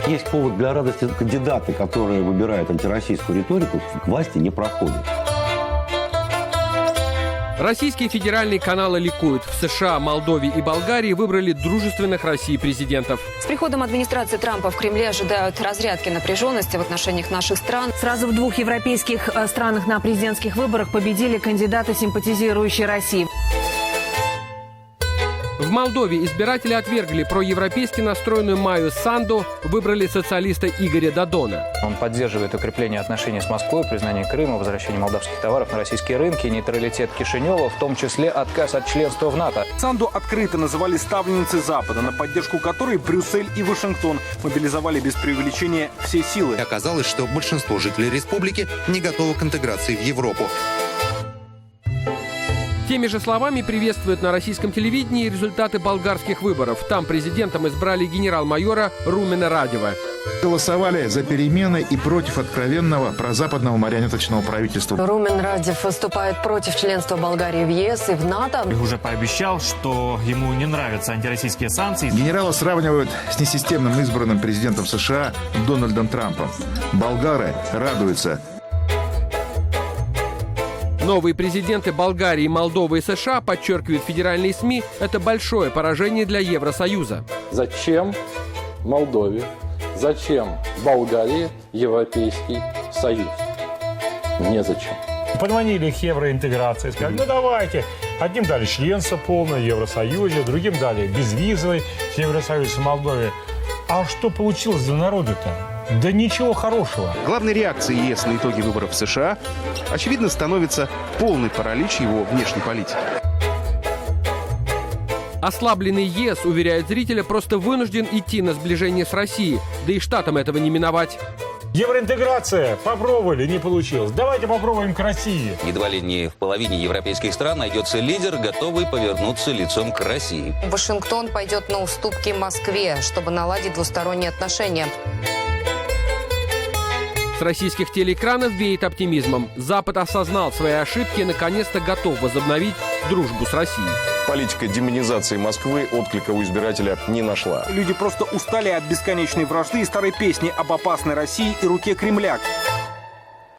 Есть повод для радости. Кандидаты, которые выбирают антироссийскую риторику, к власти не проходят. Российские федеральные каналы ликуют. В США, Молдове и Болгарии выбрали дружественных России президентов. С приходом администрации Трампа в Кремле ожидают разрядки напряженности в отношениях наших стран. Сразу в двух европейских странах на президентских выборах победили кандидаты, симпатизирующие России. В Молдове избиратели отвергли проевропейски настроенную Майю Санду, выбрали социалиста Игоря Додона. Он поддерживает укрепление отношений с Москвой, признание Крыма, возвращение молдавских товаров на российские рынки, нейтралитет Кишинева, в том числе отказ от членства в НАТО. Санду открыто называли ставленницей Запада, на поддержку которой Брюссель и Вашингтон мобилизовали без преувеличения все силы. Оказалось, что большинство жителей республики не готовы к интеграции в Европу. Теми же словами приветствуют на российском телевидении результаты болгарских выборов. Там президентом избрали генерал-майора Румена Радева. Голосовали за перемены и против откровенного прозападного марионеточного правительства. Румен Радев выступает против членства Болгарии в ЕС и в НАТО. Уже пообещал, что ему не нравятся антироссийские санкции. Генерала сравнивают с несистемным избранным президентом США Дональдом Трампом. Болгары радуются. Новые президенты Болгарии, Молдовы и США, подчеркивают федеральные СМИ, это большое поражение для Евросоюза. Зачем Молдове, зачем Болгарии Европейский Союз? Незачем. Подманили их евроинтеграцией, сказали, ну давайте. Одним дали членство полное в Евросоюзе, другим дали безвизовый Евросоюз в Молдове. А что получилось для народа-то? Да ничего хорошего. Главной реакцией ЕС на итоги выборов в США, очевидно, становится полный паралич его внешней политики. Ослабленный ЕС, уверяет зрителя, просто вынужден идти на сближение с Россией, да и штатам этого не миновать. Евроинтеграция. Попробовали, не получилось. Давайте попробуем к России. Едва ли не в половине европейских стран найдется лидер, готовый повернуться лицом к России. Вашингтон пойдет на уступки Москве, чтобы наладить двусторонние отношения. С российских телеэкранов веет оптимизмом. Запад осознал свои ошибки и наконец-то готов возобновить дружбу с Россией. Политика демонизации Москвы отклика у избирателя не нашла. Люди просто устали от бесконечной вражды и старой песни об опасной России и руке Кремля.